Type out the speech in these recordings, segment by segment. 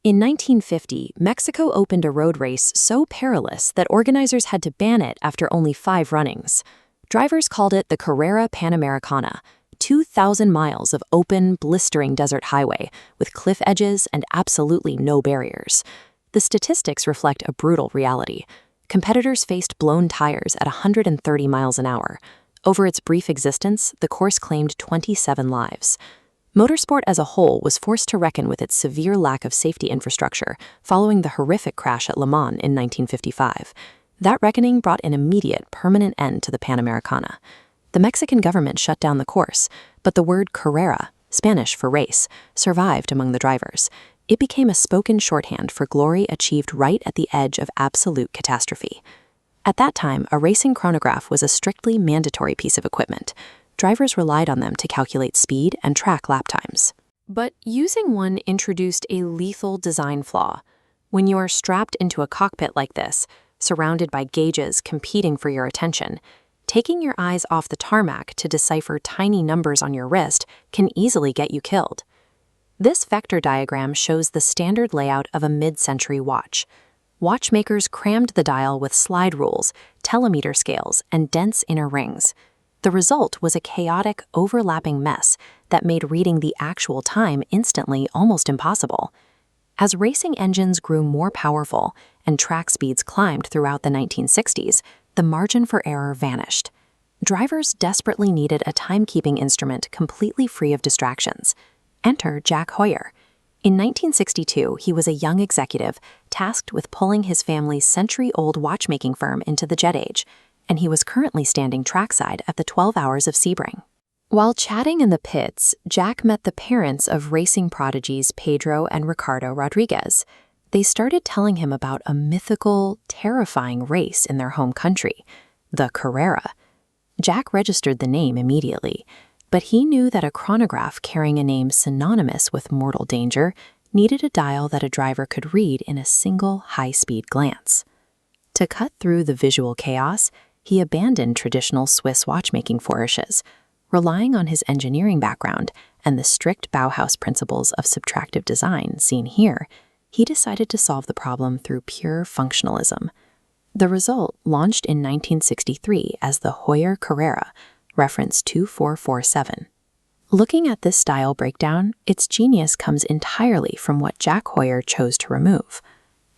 In 1950, Mexico opened a road race so perilous that organizers had to ban it after only 5 runnings. Drivers called it the Carrera Panamericana, 2,000 miles of open, blistering desert highway with cliff edges and absolutely no barriers. The statistics reflect a brutal reality. Competitors faced blown tires at 130 miles an hour. Over its brief existence, the course claimed 27 lives. Motorsport as a whole was forced to reckon with its severe lack of safety infrastructure following the horrific crash at Le Mans in 1955. That reckoning brought an immediate, permanent end to the Panamericana. The Mexican government shut down the course, but the word Carrera, Spanish for race, survived among the drivers. It became a spoken shorthand for glory achieved right at the edge of absolute catastrophe. At that time, a racing chronograph was a strictly mandatory piece of equipment. Drivers relied on them to calculate speed and track lap times. But using one introduced a lethal design flaw. When you are strapped into a cockpit like this, surrounded by gauges competing for your attention, taking your eyes off the tarmac to decipher tiny numbers on your wrist can easily get you killed. This vector diagram shows the standard layout of a mid-century watch. Watchmakers crammed the dial with slide rules, telemeter scales, and dense inner rings. The result was a chaotic, overlapping mess that made reading the actual time instantly almost impossible. As racing engines grew more powerful and track speeds climbed throughout the 1960s, the margin for error vanished. Drivers desperately needed a timekeeping instrument completely free of distractions. Enter Jack Heuer. In 1962, he was a young executive tasked with pulling his family's century-old watchmaking firm into the jet age, and he was currently standing trackside at the 12 Hours of Sebring. While chatting in the pits, Jack met the parents of racing prodigies Pedro and Ricardo Rodriguez. They started telling him about a mythical, terrifying race in their home country, the Carrera. Jack registered the name immediately, but he knew that a chronograph carrying a name synonymous with mortal danger needed a dial that a driver could read in a single high-speed glance. To cut through the visual chaos, he abandoned traditional Swiss watchmaking flourishes. Relying on his engineering background and the strict Bauhaus principles of subtractive design seen here, he decided to solve the problem through pure functionalism. The result launched in 1963 as the Heuer Carrera, reference 2447. Looking at this style breakdown, its genius comes entirely from what Jack Heuer chose to remove.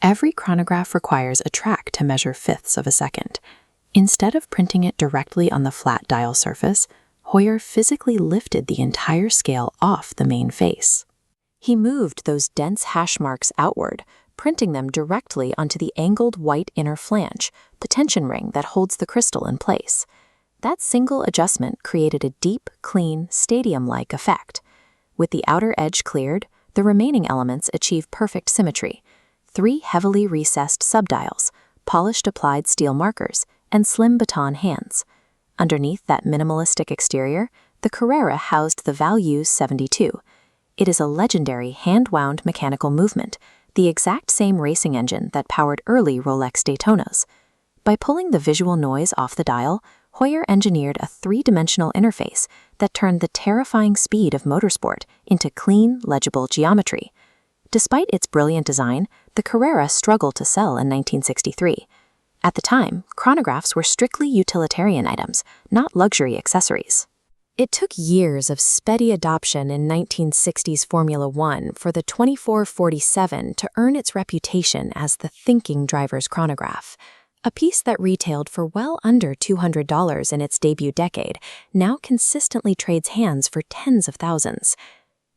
Every chronograph requires a track to measure fifths of a second. Instead of printing it directly on the flat dial surface, Heuer physically lifted the entire scale off the main face. He moved those dense hash marks outward, printing them directly onto the angled white inner flange, the tension ring that holds the crystal in place. That single adjustment created a deep, clean, stadium-like effect. With the outer edge cleared, the remaining elements achieve perfect symmetry. 3 heavily recessed subdials, polished applied steel markers, and slim baton hands. Underneath that minimalistic exterior, the Carrera housed the Valjoux 72. It is a legendary hand-wound mechanical movement, the exact same racing engine that powered early Rolex Daytonas. By pulling the visual noise off the dial, Heuer engineered a 3-dimensional interface that turned the terrifying speed of motorsport into clean, legible geometry. Despite its brilliant design, the Carrera struggled to sell in 1963. At the time, chronographs were strictly utilitarian items, not luxury accessories. It took years of steady adoption in 1960s Formula One for the 2447 to earn its reputation as the thinking driver's chronograph. A piece that retailed for well under $200 in its debut decade now consistently trades hands for tens of thousands.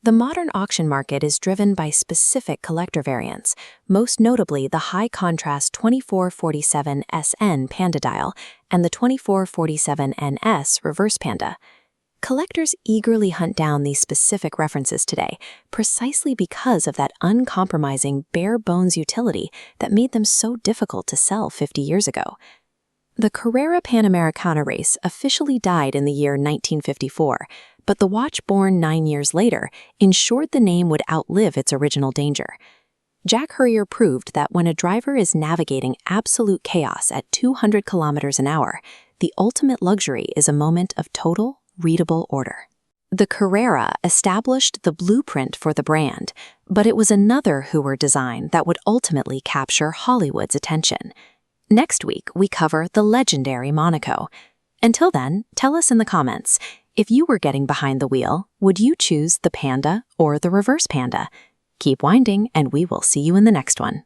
The modern auction market is driven by specific collector variants, most notably the high-contrast 2447 SN Panda dial and the 2447 NS Reverse Panda. Collectors eagerly hunt down these specific references today, precisely because of that uncompromising, bare-bones utility that made them so difficult to sell 50 years ago. The Carrera Panamericana race officially died in the year 1954, but the watch born 9 years later ensured the name would outlive its original danger. Jack Heuer proved that when a driver is navigating absolute chaos at 200 kilometers an hour, the ultimate luxury is a moment of total, readable order. The Carrera established the blueprint for the brand, but it was another Heuer design that would ultimately capture Hollywood's attention. Next week, we cover the legendary Monaco. Until then, tell us in the comments, if you were getting behind the wheel, would you choose the Panda or the reverse Panda? Keep winding, and we will see you in the next one.